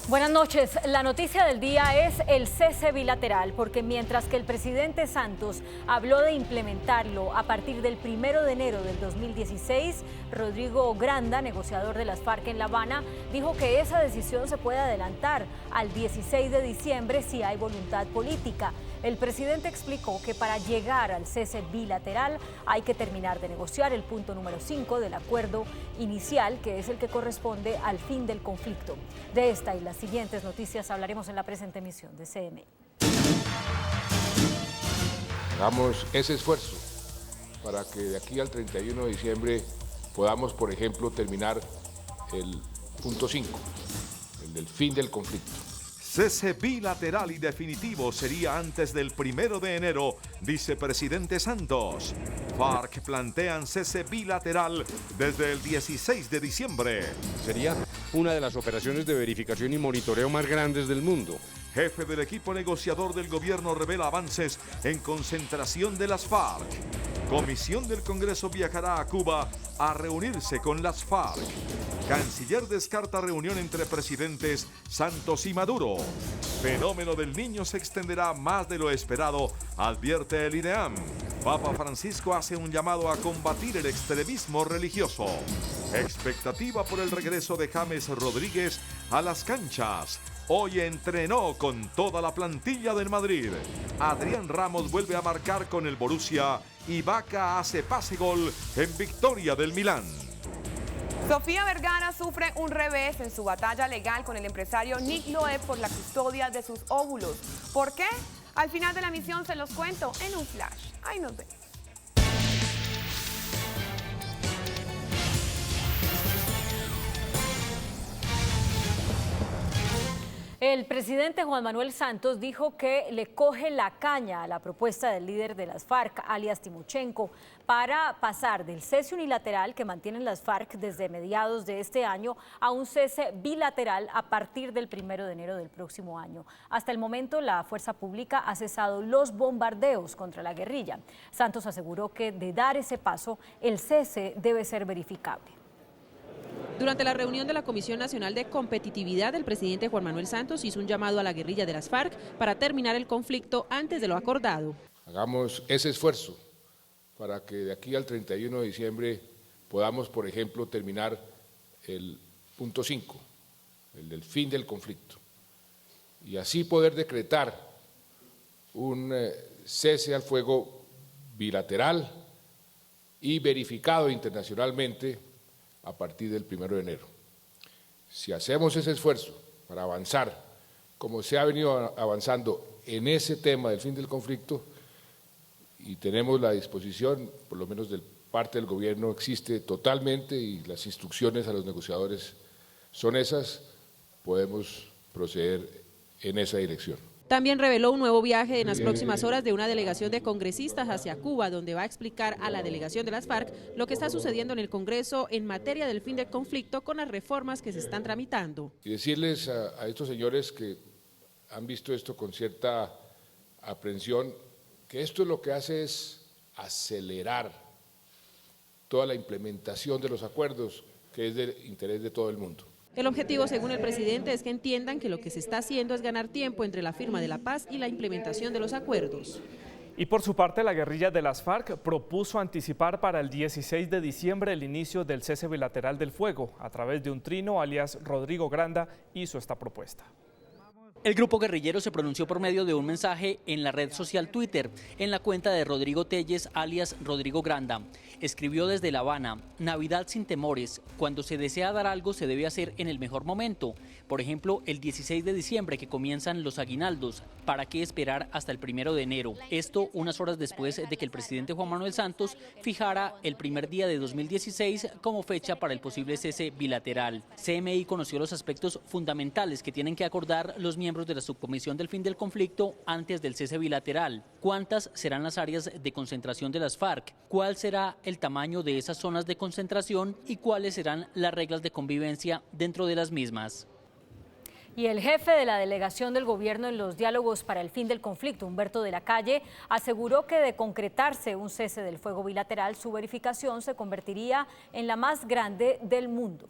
Buenas noches. La noticia del día es el cese bilateral, porque mientras que el presidente Santos habló de implementarlo a partir del 1 de enero del 2016, Rodrigo Granda, negociador de las FARC en La Habana, dijo que esa decisión se puede adelantar al 16 de diciembre si hay voluntad política. El presidente explicó que para llegar al cese bilateral hay que terminar de negociar el punto número 5 del acuerdo inicial, que es el que corresponde al fin del conflicto. De esta y las siguientes noticias hablaremos en la presente emisión de CNI. Hagamos ese esfuerzo para que de aquí al 31 de diciembre podamos, por ejemplo, terminar el punto 5, el del fin del conflicto. Cese bilateral y definitivo sería antes del 1 de enero, dice presidente Santos. FARC plantean cese bilateral desde el 16 de diciembre. Sería una de las operaciones de verificación y monitoreo más grandes del mundo. Jefe del equipo negociador del gobierno revela avances en concentración de las FARC. Comisión del Congreso viajará a Cuba a reunirse con las FARC. Canciller descarta reunión entre presidentes Santos y Maduro. Fenómeno del Niño se extenderá más de lo esperado, advierte el INEAM. Papa Francisco hace un llamado a combatir el extremismo religioso. Expectativa por el regreso de James Rodríguez a las canchas. Hoy entrenó con toda la plantilla del Madrid. Adrián Ramos vuelve a marcar con el Borussia y Vaca hace pase-gol en victoria del Milán. Sofía Vergara sufre un revés en su batalla legal con el empresario Nick Loeb por la custodia de sus óvulos. ¿Por qué? Al final de la emisión se los cuento en un flash. Ahí nos vemos. El presidente Juan Manuel Santos dijo que le coge la caña a la propuesta del líder de las FARC, alias Timochenko, para pasar del cese unilateral que mantienen las FARC desde mediados de este año a un cese bilateral a partir del 1 de enero del próximo año. Hasta el momento, la fuerza pública ha cesado los bombardeos contra la guerrilla. Santos aseguró que de dar ese paso, el cese debe ser verificable. Durante la reunión de la Comisión Nacional de Competitividad, el presidente Juan Manuel Santos hizo un llamado a la guerrilla de las FARC para terminar el conflicto antes de lo acordado. Hagamos ese esfuerzo para que de aquí al 31 de diciembre podamos, por ejemplo, terminar el punto 5, el del fin del conflicto, y así poder decretar un cese al fuego bilateral y verificado internacionalmente a partir del 1 de enero. Si hacemos ese esfuerzo para avanzar, como se ha venido avanzando en ese tema del fin del conflicto, y tenemos la disposición, por lo menos de parte del gobierno existe totalmente, y las instrucciones a los negociadores son esas, podemos proceder en esa dirección. También reveló un nuevo viaje en las próximas horas de una delegación de congresistas hacia Cuba, donde va a explicar a la delegación de las FARC lo que está sucediendo en el Congreso en materia del fin del conflicto con las reformas que se están tramitando. Y decirles a estos señores que han visto esto con cierta aprensión, que esto lo que hace es acelerar toda la implementación de los acuerdos, que es de interés de todo el mundo. El objetivo, según el presidente, es que entiendan que lo que se está haciendo es ganar tiempo entre la firma de la paz y la implementación de los acuerdos. Y por su parte, la guerrilla de las FARC propuso anticipar para el 16 de diciembre el inicio del cese bilateral del fuego. A través de un trino, alias Rodrigo Granda, hizo esta propuesta. El grupo guerrillero se pronunció por medio de un mensaje en la red social Twitter, en la cuenta de Rodrigo Telles, alias Rodrigo Granda. Escribió desde La Habana: Navidad sin temores, cuando se desea dar algo se debe hacer en el mejor momento. Por ejemplo, el 16 de diciembre que comienzan los aguinaldos, ¿para qué esperar hasta el 1 de enero? Esto unas horas después de que el presidente Juan Manuel Santos fijara el primer día de 2016 como fecha para el posible cese bilateral. CMI conoció los aspectos fundamentales que tienen que acordar los miembros de la subcomisión del fin del conflicto antes del cese bilateral. ¿Cuántas serán las áreas de concentración de las FARC? ¿Cuál será el tamaño de esas zonas de concentración? ¿Y cuáles serán las reglas de convivencia dentro de las mismas? Y el jefe de la delegación del gobierno en los diálogos para el fin del conflicto, Humberto de la Calle, aseguró que de concretarse un cese del fuego bilateral, su verificación se convertiría en la más grande del mundo.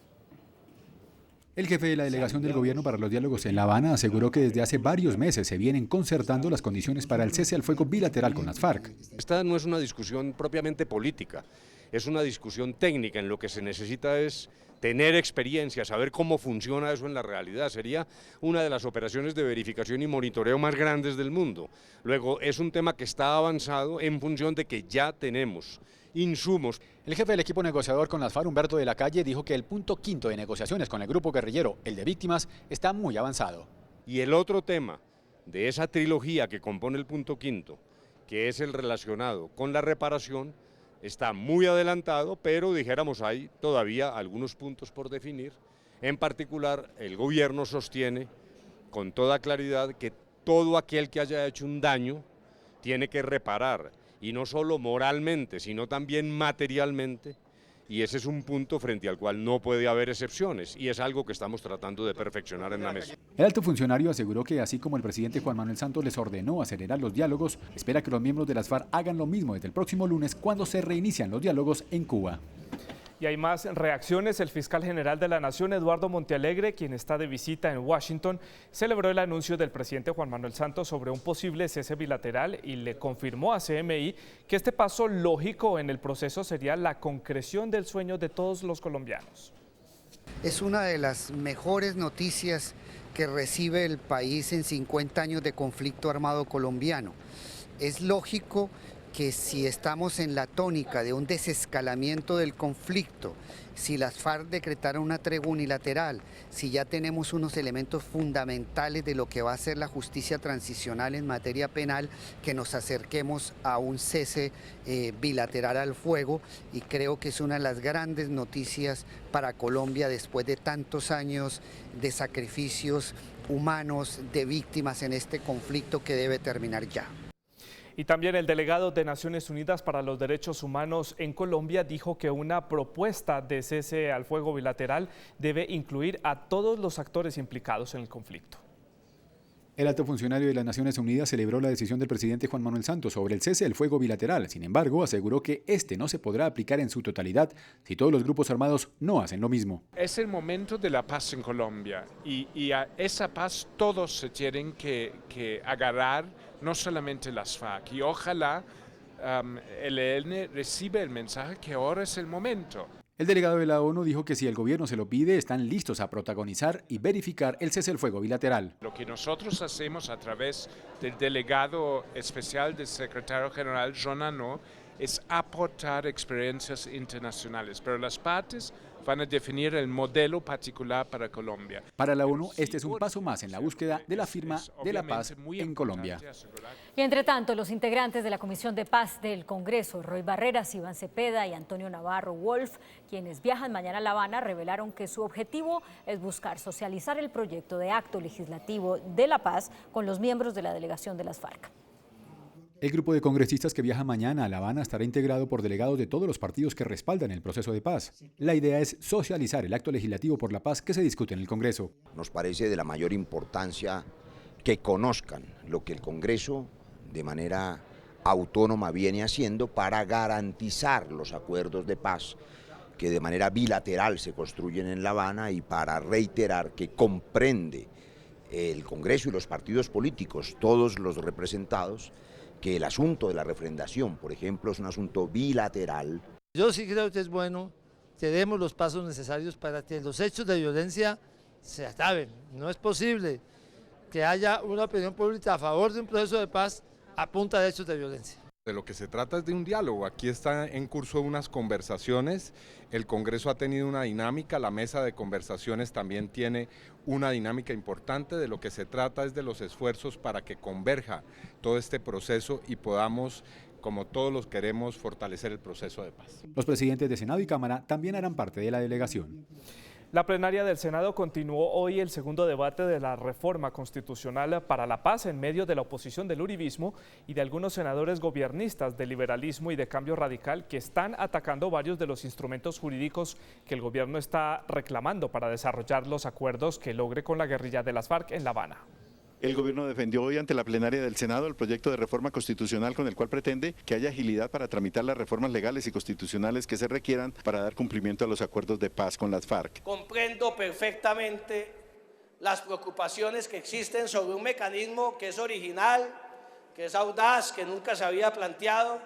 El jefe de la delegación del gobierno para los diálogos en La Habana aseguró que desde hace varios meses se vienen concertando las condiciones para el cese al fuego bilateral con las FARC. Esta no es una discusión propiamente política, es una discusión técnica. En lo que se necesita es tener experiencia, saber cómo funciona eso en la realidad. Sería una de las operaciones de verificación y monitoreo más grandes del mundo. Luego, es un tema que está avanzado en función de que ya tenemos insumos. El jefe del equipo negociador con las FARC, Humberto de la Calle, dijo que el punto quinto de negociaciones con el grupo guerrillero, el de víctimas, está muy avanzado. Y el otro tema de esa trilogía que compone el punto quinto, que es el relacionado con la reparación, está muy adelantado, pero dijéramos hay todavía algunos puntos por definir. En particular, el gobierno sostiene con toda claridad que todo aquel que haya hecho un daño tiene que reparar, y no solo moralmente, sino también materialmente, y ese es un punto frente al cual no puede haber excepciones, y es algo que estamos tratando de perfeccionar en la mesa. El alto funcionario aseguró que así como el presidente Juan Manuel Santos les ordenó acelerar los diálogos, espera que los miembros de las FARC hagan lo mismo desde el próximo lunes cuando se reinician los diálogos en Cuba. Y hay más reacciones. El fiscal general de la Nación, Eduardo Montealegre, quien está de visita en Washington, celebró el anuncio del presidente Juan Manuel Santos sobre un posible cese bilateral y le confirmó a CMI que este paso lógico en el proceso sería la concreción del sueño de todos los colombianos. Es una de las mejores noticias que recibe el país en 50 años de conflicto armado colombiano. Es lógico que si estamos en la tónica de un desescalamiento del conflicto, si las FARC decretaran una tregua unilateral, si ya tenemos unos elementos fundamentales de lo que va a ser la justicia transicional en materia penal, que nos acerquemos a un cese bilateral al fuego, y creo que es una de las grandes noticias para Colombia después de tantos años de sacrificios humanos, de víctimas en este conflicto que debe terminar ya. Y también el delegado de Naciones Unidas para los Derechos Humanos en Colombia dijo que una propuesta de cese al fuego bilateral debe incluir a todos los actores implicados en el conflicto. El alto funcionario de las Naciones Unidas celebró la decisión del presidente Juan Manuel Santos sobre el cese al fuego bilateral. Sin embargo, aseguró que este no se podrá aplicar en su totalidad si todos los grupos armados no hacen lo mismo. Es el momento de la paz en Colombia y a esa paz todos se tienen que agarrar, no solamente las FARC, y ojalá el ELN reciba el mensaje que ahora es el momento. El delegado de la ONU dijo que si el gobierno se lo pide, están listos a protagonizar y verificar el cese al fuego bilateral. Lo que nosotros hacemos a través del delegado especial del secretario general Jean Arnaud es aportar experiencias internacionales, pero las partes van a definir el modelo particular para Colombia. Para la ONU, este es un paso más en la búsqueda de la firma de la paz en Colombia. Y entre tanto, los integrantes de la Comisión de Paz del Congreso, Roy Barreras, Iván Cepeda y Antonio Navarro Wolf, quienes viajan mañana a La Habana, revelaron que su objetivo es buscar socializar el proyecto de acto legislativo de la paz con los miembros de la delegación de las FARC. El grupo de congresistas que viaja mañana a La Habana estará integrado por delegados de todos los partidos que respaldan el proceso de paz. La idea es socializar el acto legislativo por la paz que se discute en el Congreso. Nos parece de la mayor importancia que conozcan lo que el Congreso de manera autónoma viene haciendo para garantizar los acuerdos de paz que de manera bilateral se construyen en La Habana, y para reiterar que comprende el Congreso y los partidos políticos, todos los representados, que el asunto de la refrendación, por ejemplo, es un asunto bilateral. Yo sí creo que es bueno que demos los pasos necesarios para que los hechos de violencia se acaben. No es posible que haya una opinión pública a favor de un proceso de paz a punta de hechos de violencia. De lo que se trata es de un diálogo. Aquí están en curso unas conversaciones, el Congreso ha tenido una dinámica, la mesa de conversaciones también tiene una dinámica importante. De lo que se trata es de los esfuerzos para que converja todo este proceso y podamos, como todos los queremos, fortalecer el proceso de paz. Los presidentes de Senado y Cámara también harán parte de la delegación. La plenaria del Senado continuó hoy el segundo debate de la reforma constitucional para la paz en medio de la oposición del uribismo y de algunos senadores gobiernistas del liberalismo y de Cambio Radical que están atacando varios de los instrumentos jurídicos que el gobierno está reclamando para desarrollar los acuerdos que logre con la guerrilla de las FARC en La Habana. El gobierno defendió hoy ante la plenaria del Senado el proyecto de reforma constitucional con el cual pretende que haya agilidad para tramitar las reformas legales y constitucionales que se requieran para dar cumplimiento a los acuerdos de paz con las FARC. Comprendo perfectamente las preocupaciones que existen sobre un mecanismo que es original, que es audaz, que nunca se había planteado,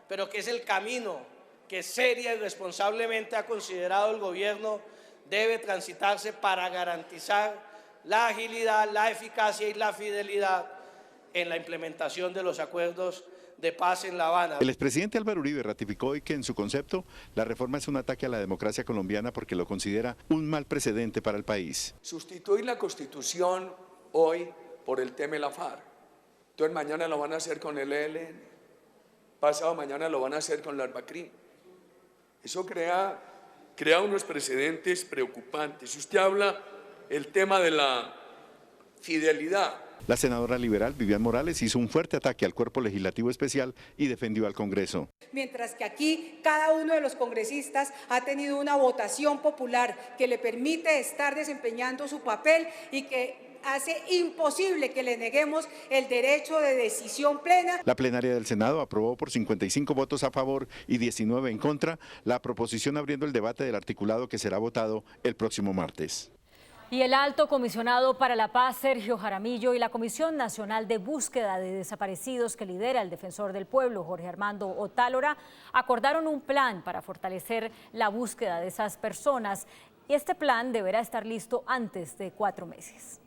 pero que es el camino que seria y responsablemente ha considerado el gobierno debe transitarse para garantizar la agilidad, la eficacia y la fidelidad en la implementación de los acuerdos de paz en La Habana. El expresidente Álvaro Uribe ratificó hoy que en su concepto la reforma es un ataque a la democracia colombiana porque lo considera un mal precedente para el país. Sustituir la Constitución hoy por el tema de la FARC. Entonces mañana lo van a hacer con el ELN, pasado mañana lo van a hacer con la Albacrí. Eso crea unos precedentes preocupantes. Si usted habla el tema de la fidelidad. La senadora liberal Vivian Morales hizo un fuerte ataque al cuerpo legislativo especial y defendió al Congreso. Mientras que aquí cada uno de los congresistas ha tenido una votación popular que le permite estar desempeñando su papel y que hace imposible que le neguemos el derecho de decisión plena. La plenaria del Senado aprobó por 55 votos a favor y 19 en contra la proposición abriendo el debate del articulado que será votado el próximo martes. Y el alto comisionado para la paz, Sergio Jaramillo, y la Comisión Nacional de Búsqueda de Desaparecidos que lidera el defensor del pueblo, Jorge Armando Otálora, acordaron un plan para fortalecer la búsqueda de esas personas. Y este plan deberá estar listo antes de 4 meses.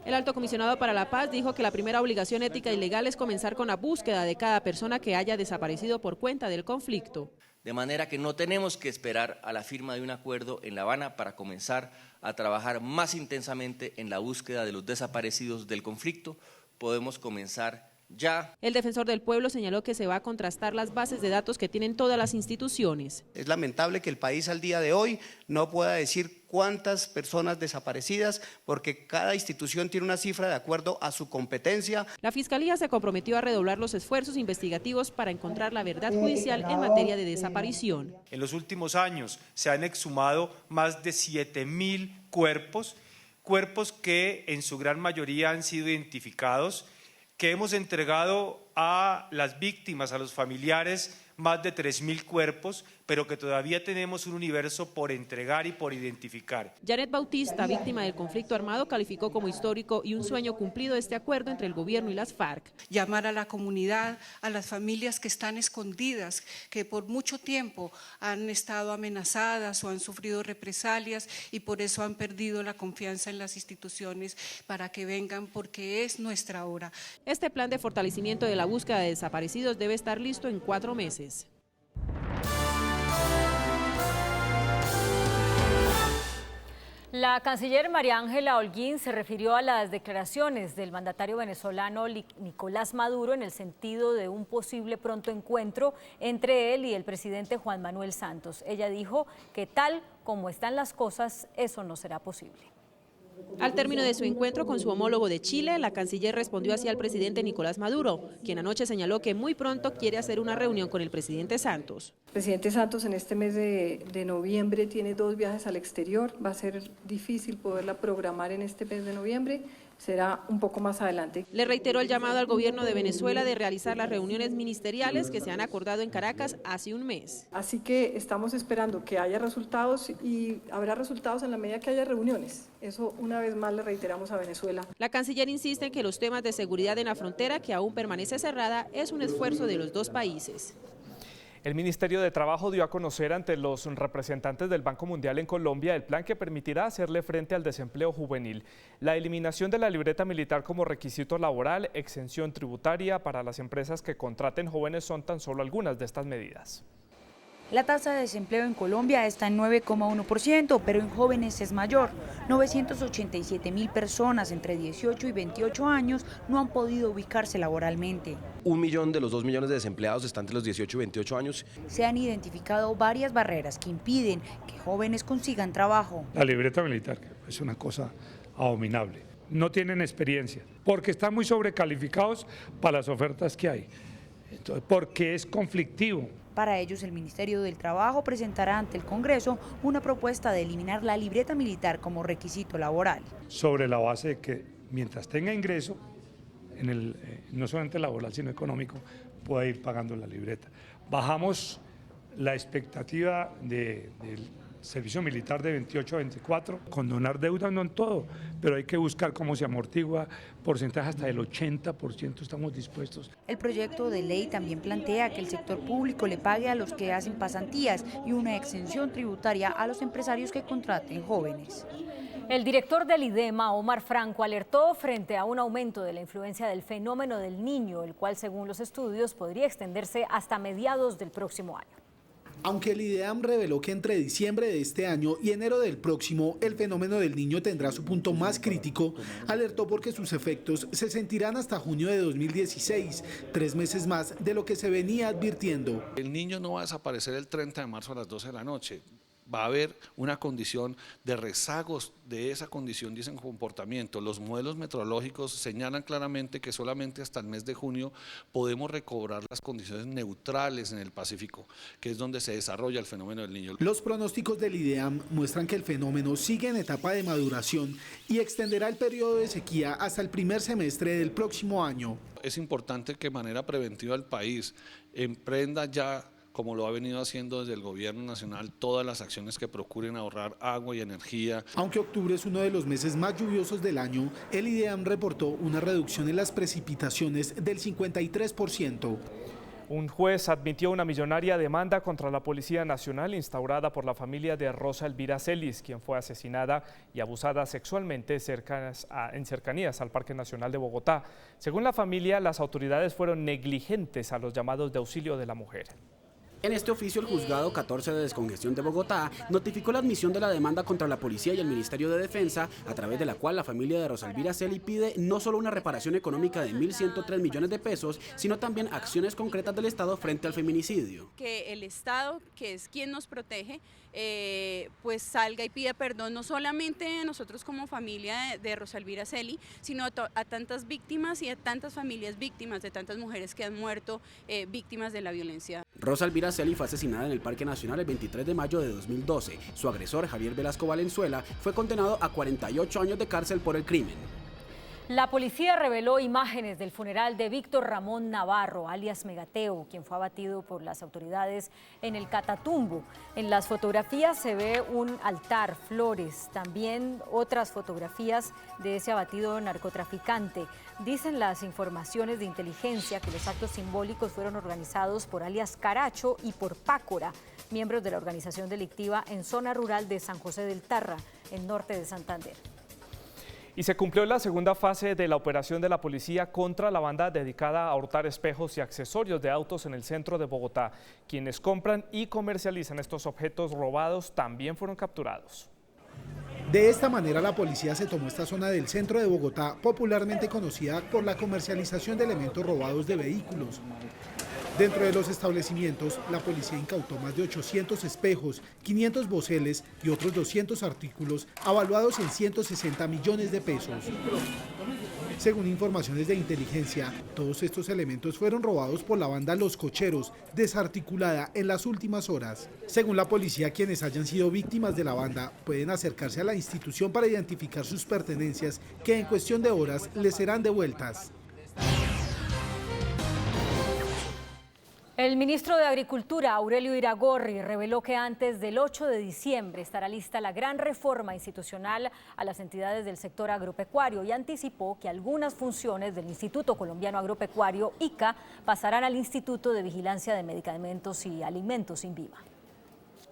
El alto comisionado para la paz dijo que la primera obligación ética y legal es comenzar con la búsqueda de cada persona que haya desaparecido por cuenta del conflicto. De manera que no tenemos que esperar a la firma de un acuerdo en La Habana para comenzar a trabajar más intensamente en la búsqueda de los desaparecidos del conflicto. Podemos comenzar ya. El defensor del pueblo señaló que se va a contrastar las bases de datos que tienen todas las instituciones. Es lamentable que el país al día de hoy no pueda decir cuántas personas desaparecidas, porque cada institución tiene una cifra de acuerdo a su competencia. La Fiscalía se comprometió a redoblar los esfuerzos investigativos para encontrar la verdad judicial en materia de desaparición. En los últimos años se han exhumado más de 7.000 cuerpos que en su gran mayoría han sido identificados, que hemos entregado a las víctimas, a los familiares, más de 3.000 cuerpos, pero que todavía tenemos un universo por entregar y por identificar. Janet Bautista, víctima del conflicto armado, calificó como histórico y un sueño cumplido este acuerdo entre el gobierno y las FARC. Llamar a la comunidad, a las familias que están escondidas, que por mucho tiempo han estado amenazadas o han sufrido represalias y por eso han perdido la confianza en las instituciones, para que vengan porque es nuestra hora. Este plan de fortalecimiento de la búsqueda de desaparecidos debe estar listo en 4 meses. La canciller María Ángela Holguín se refirió a las declaraciones del mandatario venezolano Nicolás Maduro en el sentido de un posible pronto encuentro entre él y el presidente Juan Manuel Santos. Ella dijo que tal como están las cosas, eso no será posible. Al término de su encuentro con su homólogo de Chile, la canciller respondió así al presidente Nicolás Maduro, quien anoche señaló que muy pronto quiere hacer una reunión con el presidente Santos. El presidente Santos en este mes de noviembre tiene 2 viajes al exterior. Va a ser difícil poderla programar en este mes de noviembre. Será un poco más adelante. Le reiteró el llamado al gobierno de Venezuela de realizar las reuniones ministeriales que se han acordado en Caracas hace un mes. Así que estamos esperando que haya resultados y habrá resultados en la medida que haya reuniones. Eso una vez más le reiteramos a Venezuela. La canciller insiste en que los temas de seguridad en la frontera, que aún permanece cerrada, es un esfuerzo de los 2 países. El Ministerio de Trabajo dio a conocer ante los representantes del Banco Mundial en Colombia el plan que permitirá hacerle frente al desempleo juvenil. La eliminación de la libreta militar como requisito laboral, exención tributaria para las empresas que contraten jóvenes son tan solo algunas de estas medidas. La tasa de desempleo en Colombia está en 9,1%, pero en jóvenes es mayor. 987.000 personas entre 18 y 28 años no han podido ubicarse laboralmente. 1 millón de los 2 millones de desempleados están entre los 18 y 28 años. Se han identificado varias barreras que impiden que jóvenes consigan trabajo. La libreta militar es una cosa abominable. No tienen experiencia, porque están muy sobrecalificados para las ofertas que hay. Entonces, porque es conflictivo. Para ellos, el Ministerio del Trabajo presentará ante el Congreso una propuesta de eliminar la libreta militar como requisito laboral. Sobre la base de que mientras tenga ingreso, no solamente laboral, sino económico, pueda ir pagando la libreta. Bajamos la expectativa del servicio militar de 28 a 24, condonar deuda no en todo, pero hay que buscar cómo se amortigua, porcentaje hasta del 80% estamos dispuestos. El proyecto de ley también plantea que el sector público le pague a los que hacen pasantías y una exención tributaria a los empresarios que contraten jóvenes. El director del IDEMA, Omar Franco, alertó frente a un aumento de la influencia del fenómeno del Niño, el cual, según los estudios, podría extenderse hasta mediados del próximo año. Aunque el IDEAM reveló que entre diciembre de este año y enero del próximo el fenómeno del Niño tendrá su punto más crítico, alertó porque sus efectos se sentirán hasta junio de 2016, 3 meses más de lo que se venía advirtiendo. El Niño no va a desaparecer el 30 de marzo a las 12 de la noche. Va a haber una condición de rezagos de esa condición, dicen comportamiento. Los modelos meteorológicos señalan claramente que solamente hasta el mes de junio podemos recobrar las condiciones neutrales en el Pacífico, que es donde se desarrolla el fenómeno del Niño. Los pronósticos del IDEAM muestran que el fenómeno sigue en etapa de maduración y extenderá el periodo de sequía hasta el primer semestre del próximo año. Es importante que de manera preventiva el país emprenda ya, como lo ha venido haciendo desde el gobierno nacional, todas las acciones que procuren ahorrar agua y energía. Aunque octubre es uno de los meses más lluviosos del año, el IDEAM reportó una reducción en las precipitaciones del 53%. Un juez admitió una millonaria demanda contra la Policía Nacional instaurada por la familia de Rosa Elvira Celis, quien fue asesinada y abusada sexualmente en cercanías al Parque Nacional de Bogotá. Según la familia, las autoridades fueron negligentes a los llamados de auxilio de la mujer. En este oficio, el Juzgado 14 de Descongestión de Bogotá notificó la admisión de la demanda contra la Policía y el Ministerio de Defensa, a través de la cual la familia de Rosa Elvira Celis pide no solo una reparación económica de 1.103 millones de pesos, sino también acciones concretas del Estado frente al feminicidio. Que el Estado, que es quien nos protege, pues salga y pida perdón, no solamente a nosotros como familia de Rosa Elvira Celis, sino a tantas víctimas y a tantas familias víctimas, de tantas mujeres que han muerto víctimas de la violencia. Rosa Elvira Celis fue asesinada en el Parque Nacional el 23 de mayo de 2012. Su agresor, Javier Velasco Valenzuela, fue condenado a 48 años de cárcel por el crimen. La policía reveló imágenes del funeral de Víctor Ramón Navarro, alias Megateo, quien fue abatido por las autoridades en el Catatumbo. En las fotografías se ve un altar, flores, también otras fotografías de ese abatido narcotraficante. Dicen las informaciones de inteligencia que los actos simbólicos fueron organizados por alias Caracho y por Pácora, miembros de la organización delictiva en zona rural de San José del Tarra, en norte de Santander. Y se cumplió la segunda fase de la operación de la policía contra la banda dedicada a hurtar espejos y accesorios de autos en el centro de Bogotá. Quienes compran y comercializan estos objetos robados también fueron capturados. De esta manera, la policía se tomó esta zona del centro de Bogotá, popularmente conocida por la comercialización de elementos robados de vehículos. Dentro de los establecimientos, la policía incautó más de 800 espejos, 500 boceles y otros 200 artículos avaluados en 160 millones de pesos. Según informaciones de inteligencia, todos estos elementos fueron robados por la banda Los Cocheros, desarticulada en las últimas horas. Según la policía, quienes hayan sido víctimas de la banda pueden acercarse a la institución para identificar sus pertenencias, que en cuestión de horas les serán devueltas. El ministro de Agricultura, Aurelio Iragorri, reveló que antes del 8 de diciembre estará lista la gran reforma institucional a las entidades del sector agropecuario y anticipó que algunas funciones del Instituto Colombiano Agropecuario, ICA, pasarán al Instituto de Vigilancia de Medicamentos y Alimentos, INVIMA.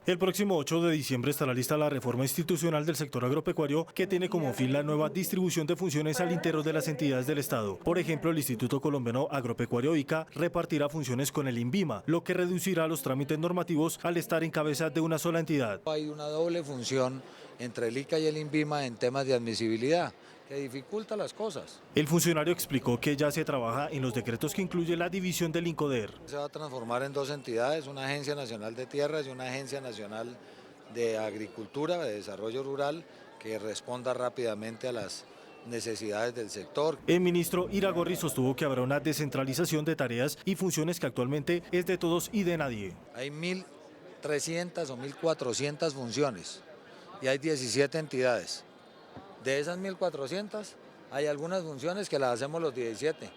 El próximo 8 de diciembre estará lista la reforma institucional del sector agropecuario, que tiene como fin la nueva distribución de funciones al interior de las entidades del Estado. Por ejemplo, el Instituto Colombiano Agropecuario ICA repartirá funciones con el INVIMA, lo que reducirá los trámites normativos al estar en cabeza de una sola entidad. Hay una doble función entre el ICA y el INVIMA en temas de admisibilidad, que dificulta las cosas. El funcionario explicó que ya se trabaja en los decretos que incluye la división del INCODER. Se va a transformar en dos entidades, una Agencia Nacional de Tierras y una Agencia Nacional de Agricultura, de Desarrollo Rural, que responda rápidamente a las necesidades del sector. El ministro Iragorri sostuvo que habrá una descentralización de tareas y funciones que actualmente es de todos y de nadie. Hay 1.300 o 1.400 funciones y hay 17 entidades. De esas 1.400, Hay algunas funciones que las hacemos los 17.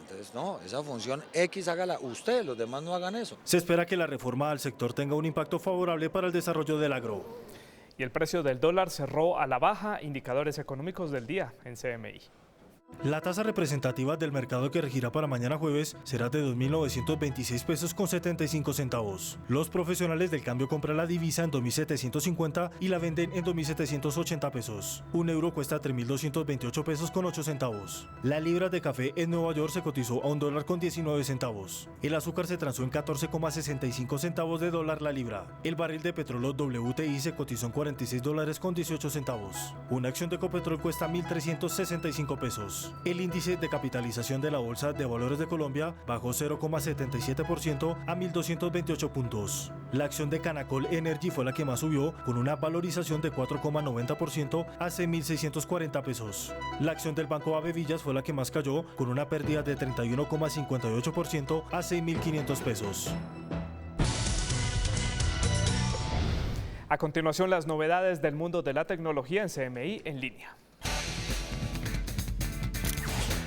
Entonces, no, esa función X hágala usted, los demás no hagan eso. Se espera que la reforma al sector tenga un impacto favorable para el desarrollo del agro. Y el precio del dólar cerró a la baja, indicadores económicos del día en CMI. La tasa representativa del mercado que regirá para mañana jueves será de 2.926 pesos con 75 centavos. Los profesionales del cambio compran la divisa en 2.750 y la venden en 2.780 pesos. Un euro cuesta 3.228 pesos con 8 centavos. La libra de café en Nueva York se cotizó a $1 con 19 centavos. El azúcar se transó en 14,65 centavos de dólar la libra. El barril de petróleo WTI se cotizó en $46 con 18 centavos. Una acción de Ecopetrol cuesta 1.365 pesos. El índice de capitalización de la Bolsa de Valores de Colombia bajó 0,77% a 1.228 puntos. La acción de Canacol Energy fue la que más subió, con una valorización de 4,90% a 6.640 pesos. La acción del Banco Avevillas fue la que más cayó, con una pérdida de 31,58% a 6.500 pesos. A continuación, las novedades del mundo de la tecnología en CMI en línea.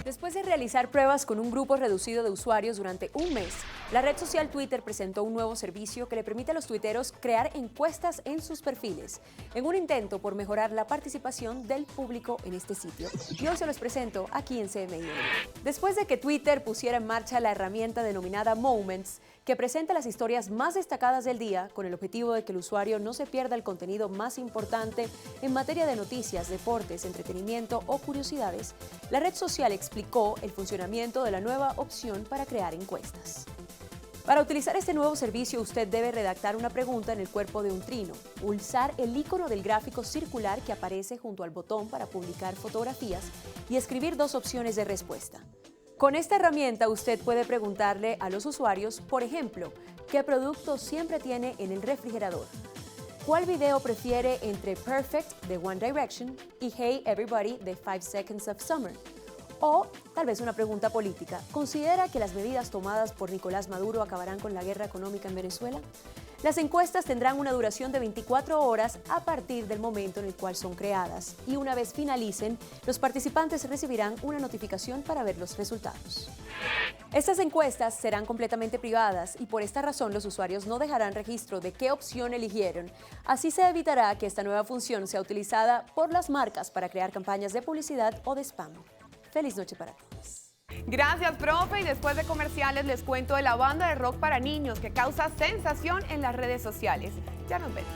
Después de realizar pruebas con un grupo reducido de usuarios durante un mes, la red social Twitter presentó un nuevo servicio que le permite a los tuiteros crear encuestas en sus perfiles, en un intento por mejorar la participación del público en este sitio. Y hoy se los presento aquí en CMI. Después de que Twitter pusiera en marcha la herramienta denominada Moments, que presenta las historias más destacadas del día con el objetivo de que el usuario no se pierda el contenido más importante en materia de noticias, deportes, entretenimiento o curiosidades, la red social explicó el funcionamiento de la nueva opción para crear encuestas. Para utilizar este nuevo servicio, usted debe redactar una pregunta en el cuerpo de un trino, pulsar el icono del gráfico circular que aparece junto al botón para publicar fotografías y escribir dos opciones de respuesta. Con esta herramienta usted puede preguntarle a los usuarios, por ejemplo, ¿qué producto siempre tiene en el refrigerador? ¿Cuál video prefiere entre Perfect de One Direction y Hey Everybody de 5 Seconds of Summer? O tal vez una pregunta política. ¿Considera que las medidas tomadas por Nicolás Maduro acabarán con la guerra económica en Venezuela? Las encuestas tendrán una duración de 24 horas a partir del momento en el cual son creadas y una vez finalicen, los participantes recibirán una notificación para ver los resultados. Estas encuestas serán completamente privadas y por esta razón los usuarios no dejarán registro de qué opción eligieron. Así se evitará que esta nueva función sea utilizada por las marcas para crear campañas de publicidad o de spam. Feliz noche para todos. Gracias, profe. Y después de comerciales les cuento de la banda de rock para niños que causa sensación en las redes sociales. Ya nos vemos.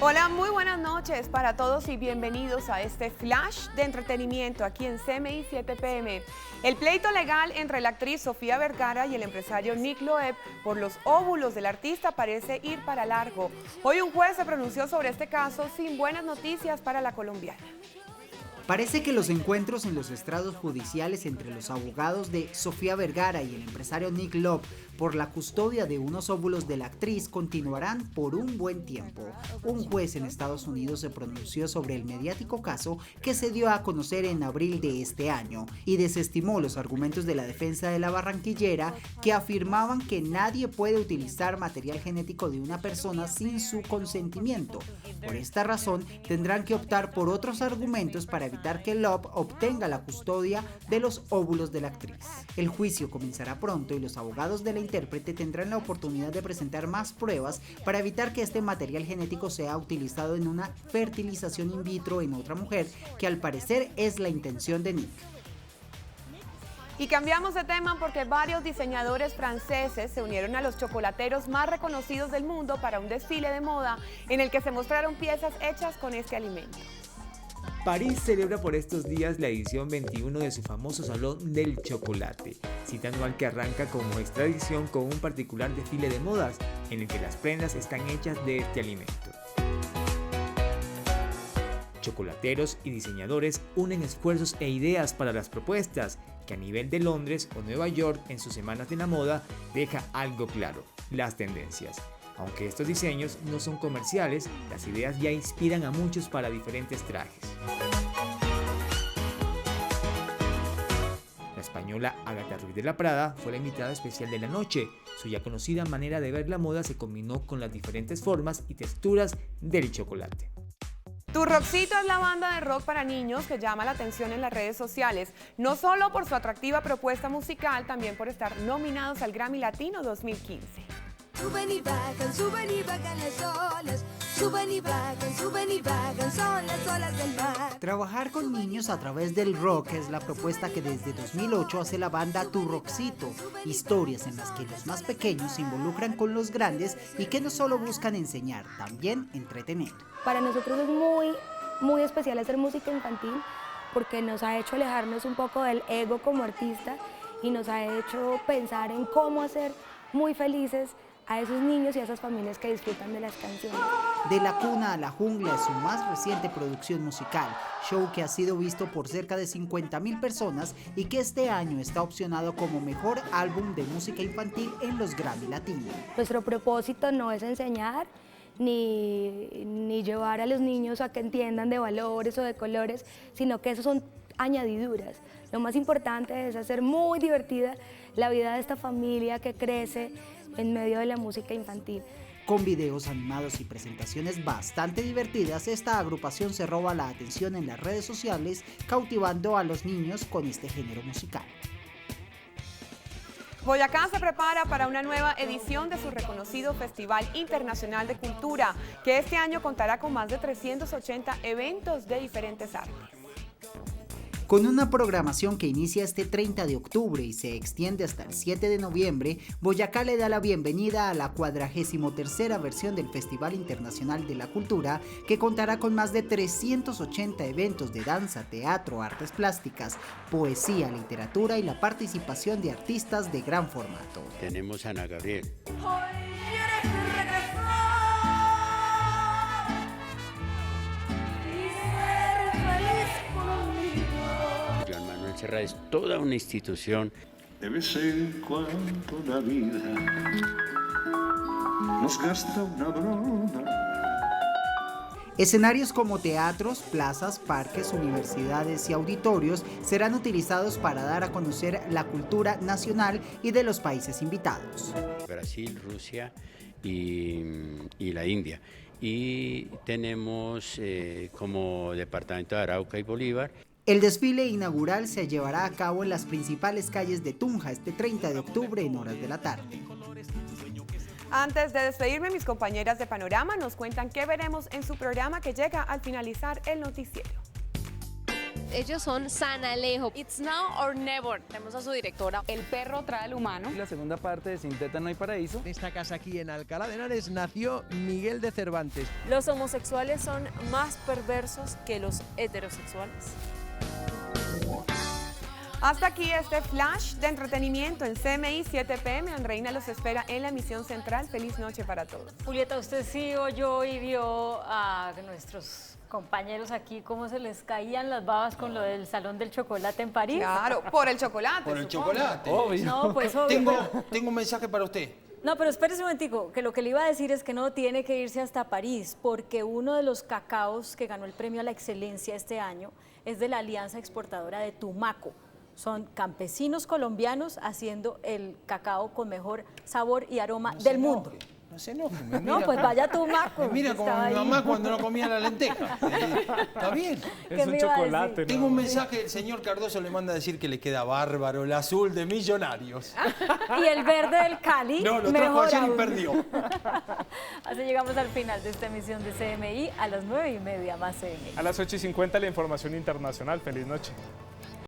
Hola, muy buenas noches para todos y bienvenidos a este flash de entretenimiento aquí en CMI 7 PM. El pleito legal entre la actriz Sofía Vergara y el empresario Nick Loeb por los óvulos del artista parece ir para largo. Hoy un juez se pronunció sobre este caso sin buenas noticias para la colombiana. Parece que los encuentros en los estrados judiciales entre los abogados de Sofía Vergara y el empresario Nick Loeb por la custodia de unos óvulos de la actriz continuarán por un buen tiempo. Un juez en Estados Unidos se pronunció sobre el mediático caso que se dio a conocer en abril de este año y desestimó los argumentos de la defensa de la barranquillera que afirmaban que nadie puede utilizar material genético de una persona sin su consentimiento. Por esta razón, tendrán que optar por otros argumentos para evitar que Loeb obtenga la custodia de los óvulos de la actriz. El juicio comenzará pronto y los abogados de la intérprete tendrán la oportunidad de presentar más pruebas para evitar que este material genético sea utilizado en una fertilización in vitro en otra mujer, que al parecer es la intención de Nick. Y cambiamos de tema porque varios diseñadores franceses se unieron a los chocolateros más reconocidos del mundo para un desfile de moda en el que se mostraron piezas hechas con este alimento. París celebra por estos días la edición 21 de su famoso Salón del Chocolate, cita anual que arranca como es tradición con un particular desfile de modas en el que las prendas están hechas de este alimento. Chocolateros y diseñadores unen esfuerzos e ideas para las propuestas que a nivel de Londres o Nueva York en sus semanas de la moda deja algo claro: las tendencias. Aunque estos diseños no son comerciales, las ideas ya inspiran a muchos para diferentes trajes. La española Ágata Ruiz de la Prada fue la invitada especial de la noche. Su ya conocida manera de ver la moda se combinó con las diferentes formas y texturas del chocolate. Turroxito es la banda de rock para niños que llama la atención en las redes sociales, no solo por su atractiva propuesta musical, también por estar nominados al Grammy Latino 2015. Suben y bajan las olas, suben y bajan, son las olas del mar. Trabajar con niños a través del rock es la propuesta que desde 2008 hace la banda Turroxito, historias en las que los más pequeños se involucran con los grandes y que no solo buscan enseñar, también entretener. Para nosotros es muy especial hacer música infantil porque nos ha hecho alejarnos un poco del ego como artista y nos ha hecho pensar en cómo hacer muy felices a esos niños y a esas familias que disfrutan de las canciones. De la cuna a la jungla es su más reciente producción musical, show que ha sido visto por cerca de 50,000 personas y que este año está opcionado como mejor álbum de música infantil en los Grammy Latino. Nuestro propósito no es enseñar ni llevar a los niños a que entiendan de valores o de colores, sino que esos son añadiduras. Lo más importante es hacer muy divertida la vida de esta familia que crece en medio de la música infantil. Con videos animados y presentaciones bastante divertidas, esta agrupación se roba la atención en las redes sociales, cautivando a los niños con este género musical. Boyacá se prepara para una nueva edición de su reconocido Festival Internacional de Cultura, que este año contará con más de 380 eventos de diferentes artes. Con una programación que inicia este 30 de octubre y se extiende hasta el 7 de noviembre, Boyacá le da la bienvenida a la 43ª versión del Festival Internacional de la Cultura, que contará con más de 380 eventos de danza, teatro, artes plásticas, poesía, literatura y la participación de artistas de gran formato. Tenemos a Ana Gabriel. Serra es toda una institución. De vez en cuando la vida nos gasta una broma. Escenarios como teatros, plazas, parques, universidades y auditorios serán utilizados para dar a conocer la cultura nacional y de los países invitados. Brasil, Rusia y la India. Y tenemos como departamento de Arauca y Bolívar. El desfile inaugural se llevará a cabo en las principales calles de Tunja este 30 de octubre en horas de la tarde. Antes de despedirme, mis compañeras de Panorama nos cuentan qué veremos en su programa que llega al finalizar el noticiero. Ellos son San Alejo. It's now or never. Tenemos a su directora. El perro trae al humano. La segunda parte de Sin Teta No Hay Paraíso. En esta casa aquí en Alcalá de Henares nació Miguel de Cervantes. Los homosexuales son más perversos que los heterosexuales. Hasta aquí este flash de entretenimiento en CMI 7 PM. Andreina los espera en la emisión central. Feliz noche para todos. Julieta, usted sí oyó y vio a nuestros compañeros aquí cómo se les caían las babas con lo del Salón del Chocolate en París. Claro, por el chocolate. Por el chocolate. Obvio. No, pues obvio. Tengo un mensaje para usted. No, pero espérese un momentico, que lo que le iba a decir es que no tiene que irse hasta París, porque uno de los cacaos que ganó el premio a la excelencia este año es de la Alianza Exportadora de Tumaco. Son campesinos colombianos haciendo el cacao con mejor sabor y aroma del mundo. No se enoje. No, pues vaya Tumaco. Mira como mi mamá cuando no comía la lenteja. Está bien. Es un chocolate. Tengo un mensaje, el señor Cardoso le manda a decir que le queda bárbaro el azul de Millonarios. Y el verde del Cali. No, lo trajo ayer y perdió. Así llegamos al final de esta emisión de CMI a las 9:30 más CMI. A las 8:50 la información internacional. Feliz noche.